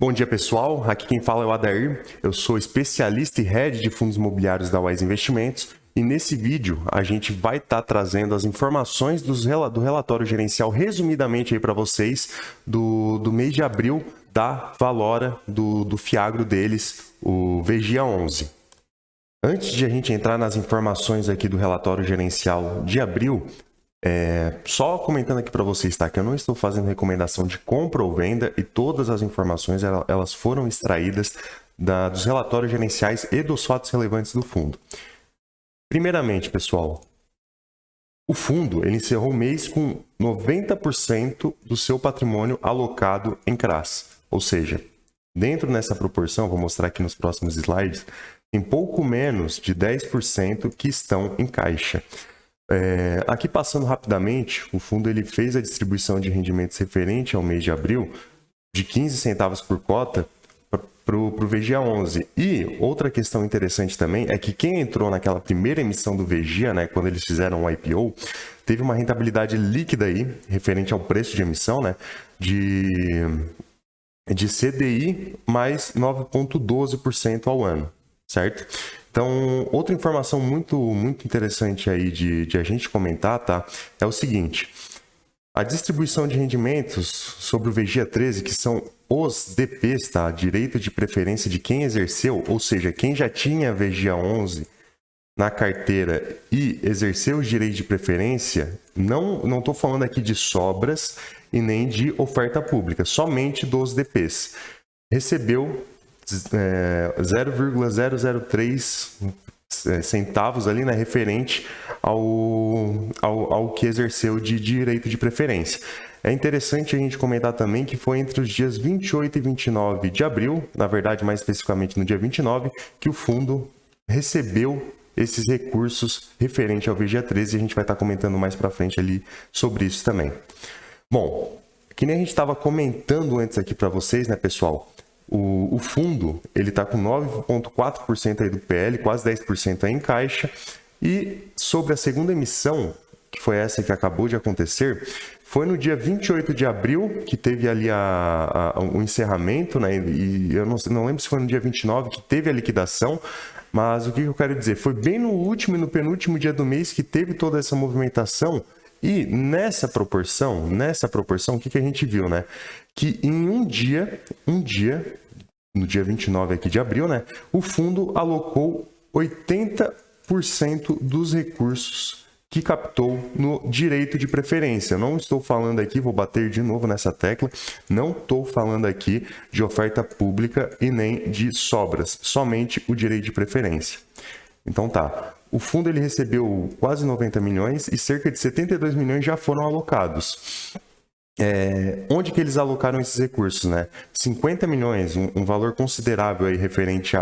Bom dia, pessoal. Aqui quem fala é o Adair. Eu sou especialista e head de fundos imobiliários da Wise Investimentos. E nesse vídeo a gente vai estar trazendo as informações do relatório gerencial resumidamente aí para vocês do mês de abril da Valora, do Fiagro deles, o VGIA 11. Antes de a gente entrar nas informações aqui do relatório gerencial de abril, só comentando aqui para vocês, tá? Que eu não estou fazendo recomendação de compra ou venda e todas as informações elas foram extraídas dos relatórios gerenciais e dos fatos relevantes do fundo. Primeiramente, pessoal, o fundo ele encerrou o mês com 90% do seu patrimônio alocado em CRAs. Ou seja, dentro dessa proporção, vou mostrar aqui nos próximos slides, tem pouco menos de 10% que estão em caixa. Aqui passando rapidamente, o fundo ele fez a distribuição de rendimentos referente ao mês de abril de 15 centavos por cota para o VGIA 11. E outra questão interessante também é que quem entrou naquela primeira emissão do VGIA, né, quando eles fizeram o IPO, teve uma rentabilidade líquida aí, referente ao preço de emissão, né, de CDI mais 9,12% ao ano, certo? Então, outra informação muito interessante aí de a gente comentar, tá? É o seguinte, a distribuição de rendimentos sobre o VGIA 13, que são os DPs, tá? Direito de preferência de quem exerceu, ou seja, quem já tinha VGIA 11 na carteira e exerceu os direitos de preferência, não estou falando aqui de sobras e nem de oferta pública, somente dos DPs. Recebeu 0,003 centavos ali, né, referente ao que exerceu de direito de preferência. É interessante a gente comentar também que foi entre os dias 28 e 29 de abril, na verdade mais especificamente no dia 29, que o fundo recebeu esses recursos referente ao VGIA 13 e a gente vai estar comentando mais para frente ali sobre isso também. Bom, que nem a gente estava comentando antes aqui para vocês, né, pessoal? O fundo ele está com 9,4% aí do PL, quase 10% aí em caixa. E sobre a segunda emissão, que foi essa que acabou de acontecer, foi no dia 28 de abril que teve ali o encerramento, né? E eu não lembro se foi no dia 29 que teve a liquidação, mas o que eu quero dizer? Foi bem no último e no penúltimo dia do mês que teve toda essa movimentação. E nessa proporção, o que a gente viu, né? Que em um dia, no dia 29 aqui de abril, né? O fundo alocou 80% dos recursos que captou no direito de preferência. Não estou falando aqui, vou bater de novo nessa tecla, não estou falando aqui de oferta pública e nem de sobras, somente o direito de preferência. Então tá. O fundo ele recebeu quase 90 milhões e cerca de 72 milhões já foram alocados. Onde que eles alocaram esses recursos, né? 50 milhões, um valor considerável aí referente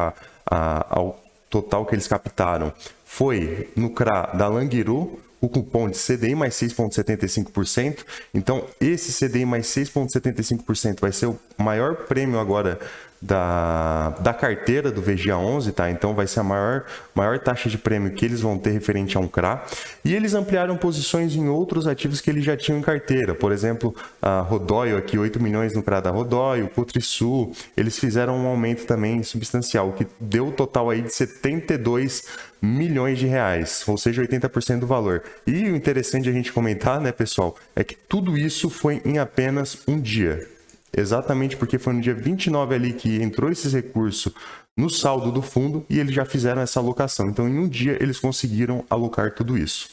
ao total que eles captaram, foi no CRA da Languiru, o cupom de CDI mais 6,75%. Então, esse CDI mais 6,75% vai ser o maior prêmio agora da carteira do VGIA 11, tá? Então vai ser a maior taxa de prêmio que eles vão ter referente a um CRA. E eles ampliaram posições em outros ativos que eles já tinham em carteira. Por exemplo, a Rodóio aqui, 8 milhões no CRA da Rodóio, Cotrisul, eles fizeram um aumento também substancial, que deu o total aí de 72 milhões de reais, ou seja, 80% do valor. E o interessante a gente comentar, né, pessoal, é que tudo isso foi em apenas um dia. Exatamente porque foi no dia 29 ali que entrou esses recursos no saldo do fundo e eles já fizeram essa alocação. Então, em um dia, eles conseguiram alocar tudo isso.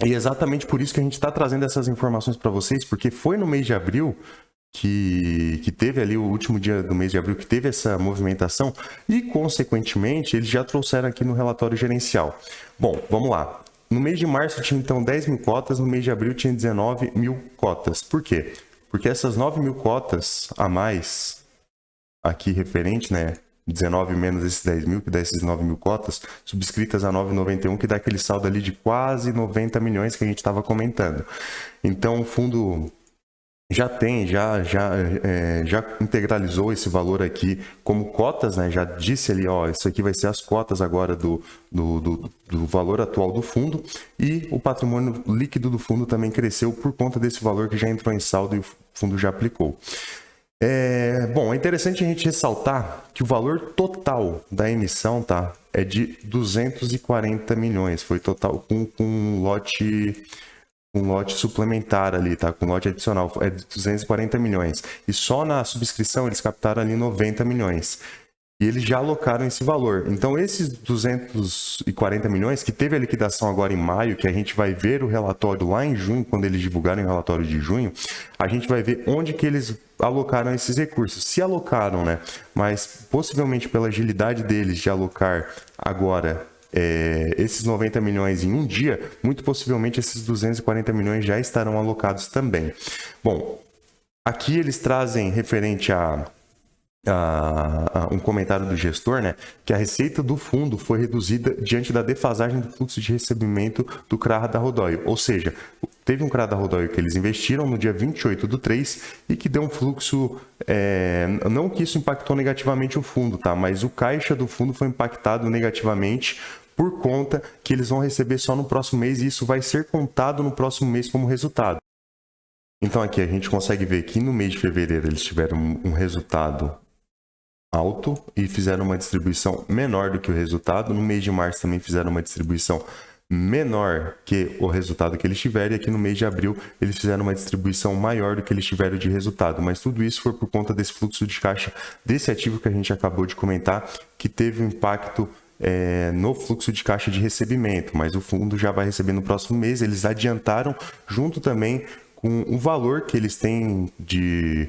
E exatamente por isso que a gente está trazendo essas informações para vocês, porque foi no mês de abril que teve ali o último dia do mês de abril que teve essa movimentação e, consequentemente, eles já trouxeram aqui no relatório gerencial. Bom, vamos lá. No mês de março tinha então 10 mil cotas, no mês de abril tinha 19 mil cotas. Por quê? Porque essas 9 mil cotas a mais, aqui referente, né? 19 menos esses 10 mil, que dá esses 9 mil cotas, subscritas a 9,91, que dá aquele saldo ali de quase 90 milhões que a gente estava comentando. Então, o fundo já integralizou esse valor aqui como cotas, né? Já disse ali, ó, isso aqui vai ser as cotas agora do valor atual do fundo, e o patrimônio líquido do fundo também cresceu por conta desse valor que já entrou em saldo e o fundo já aplicou. Bom, é interessante a gente ressaltar que o valor total da emissão, tá, é de 240 milhões. Foi total com um lote suplementar ali, tá? Com lote adicional, é de 240 milhões. E só na subscrição eles captaram ali 90 milhões. E eles já alocaram esse valor. Então, esses 240 milhões, que teve a liquidação agora em maio, que a gente vai ver o relatório lá em junho, quando eles divulgarem o relatório de junho, a gente vai ver onde que eles alocaram esses recursos. Se alocaram, né? Mas possivelmente pela agilidade deles de alocar agora esses 90 milhões em um dia, muito possivelmente esses 240 milhões já estarão alocados também. Bom, aqui eles trazem referente a um comentário do gestor, né, que a receita do fundo foi reduzida diante da defasagem do fluxo de recebimento do CRA da Rodóio. Ou seja, teve um CRA da Rodóio que eles investiram no dia 28/3 e que deu um fluxo, não que isso impactou negativamente o fundo, tá? Mas o caixa do fundo foi impactado negativamente por conta que eles vão receber só no próximo mês e isso vai ser contado no próximo mês como resultado. Então aqui a gente consegue ver que no mês de fevereiro eles tiveram um resultado alto e fizeram uma distribuição menor do que o resultado. No mês de março também fizeram uma distribuição menor que o resultado que eles tiveram, e aqui no mês de abril eles fizeram uma distribuição maior do que eles tiveram de resultado, mas tudo isso foi por conta desse fluxo de caixa desse ativo que a gente acabou de comentar, que teve um impacto no fluxo de caixa de recebimento, mas o fundo já vai receber no próximo mês. Eles adiantaram junto também com o valor que eles têm de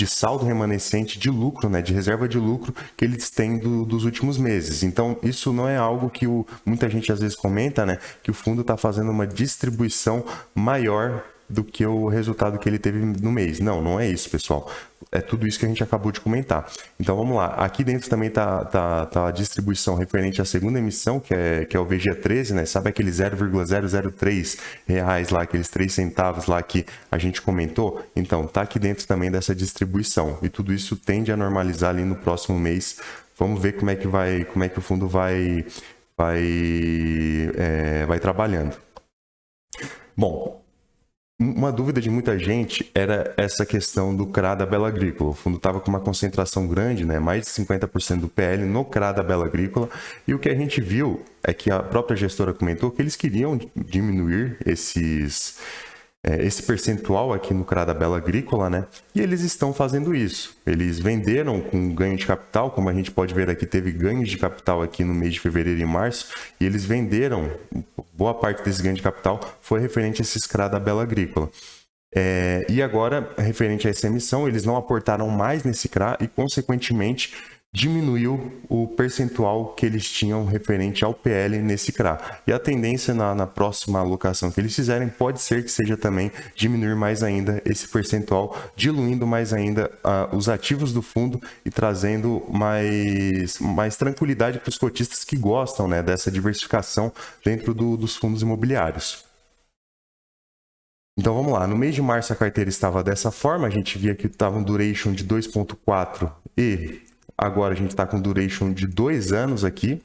saldo remanescente de lucro, né, de reserva de lucro que eles têm dos últimos meses. Então, isso não é algo que muita gente às vezes comenta, né, que o fundo está fazendo uma distribuição maior do que o resultado que ele teve no mês. Não, não é isso, pessoal. É tudo isso que a gente acabou de comentar. Então, vamos lá. Aqui dentro também tá a distribuição referente à segunda emissão, que é o VG13, né? Sabe aquele 0,003 reais lá, aqueles 3 centavos lá que a gente comentou? Então, tá aqui dentro também dessa distribuição. E tudo isso tende a normalizar ali no próximo mês. Vamos ver como é que o fundo vai trabalhando. Bom, uma dúvida de muita gente era essa questão do CRA da Bela Agrícola. O fundo estava com uma concentração grande, né? Mais de 50% do PL no CRA da Bela Agrícola. E o que a gente viu é que a própria gestora comentou que eles queriam diminuir esse percentual aqui no CRA da Bela Agrícola, né? E eles estão fazendo isso. Eles venderam com ganho de capital, como a gente pode ver aqui, teve ganhos de capital aqui no mês de fevereiro e março, e eles venderam, boa parte desse ganho de capital foi referente a esses CRA da Bela Agrícola. E agora, referente a essa emissão, eles não aportaram mais nesse CRA e, consequentemente, diminuiu o percentual que eles tinham referente ao PL nesse CRA. E a tendência na próxima alocação que eles fizerem pode ser que seja também diminuir mais ainda esse percentual, diluindo mais ainda os ativos do fundo e trazendo mais tranquilidade para os cotistas que gostam, né, dessa diversificação dentro dos fundos imobiliários. Então vamos lá, no mês de março a carteira estava dessa forma, a gente via que estava um duration de 2,4 e agora a gente está com duration de 2 anos aqui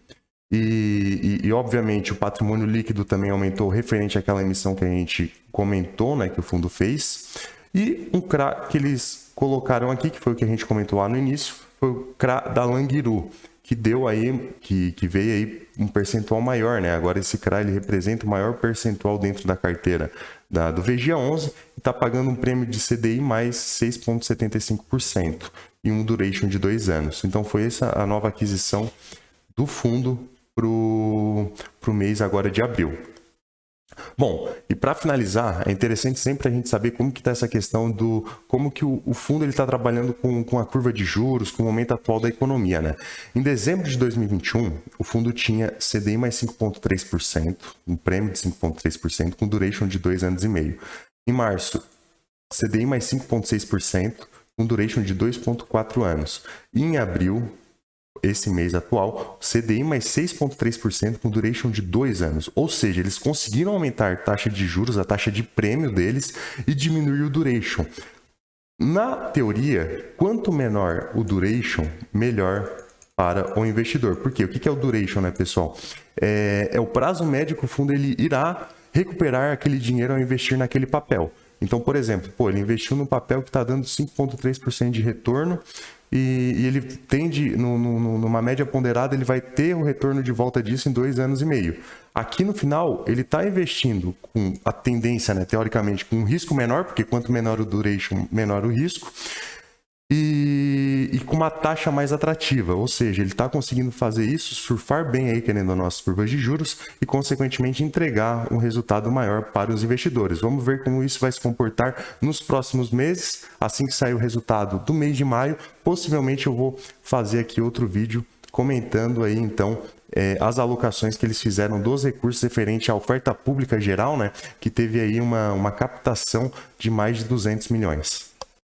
e obviamente o patrimônio líquido também aumentou referente àquela emissão que a gente comentou, né, que o fundo fez. E um CRA que eles colocaram aqui, que foi o que a gente comentou lá no início, foi o CRA da Languiru, que deu aí, que veio aí um percentual maior, né? Agora esse CRA ele representa o maior percentual dentro da carteira do VG11 e está pagando um prêmio de CDI mais 6,75% e um duration de 2 anos. Então foi essa a nova aquisição do fundo para o mês agora de abril. Bom, e para finalizar, é interessante sempre a gente saber como que está essa questão como que o fundo está trabalhando com a curva de juros, com o momento atual da economia, né? Em dezembro de 2021, o fundo tinha CDI mais 5,3%, um prêmio de 5,3%, com duration de 2 anos e meio. Em março, CDI mais 5,6%, com duration de 2,4 anos. E em abril, esse mês atual, CDI mais 6,3% com duration de 2 anos. Ou seja, eles conseguiram aumentar a taxa de juros, a taxa de prêmio deles e diminuir o duration. Na teoria, quanto menor o duration, melhor para o investidor. Por quê? O que é o duration, né, pessoal? É o prazo médio que o fundo ele irá recuperar aquele dinheiro ao investir naquele papel. Então, por exemplo, ele investiu no papel que está dando 5,3% de retorno e ele tende, numa média ponderada, ele vai ter o retorno de volta disso em 2 anos e meio. Aqui no final, ele está investindo com a tendência, né, teoricamente, com um risco menor, porque quanto menor o duration, menor o risco, e com uma taxa mais atrativa, ou seja, ele está conseguindo fazer isso, surfar bem aí, querendo ou não, as curvas de juros e, consequentemente, entregar um resultado maior para os investidores. Vamos ver como isso vai se comportar nos próximos meses. Assim que sair o resultado do mês de maio, possivelmente eu vou fazer aqui outro vídeo comentando aí, então, as alocações que eles fizeram dos recursos referente à oferta pública geral, né, que teve aí uma captação de mais de 200 milhões.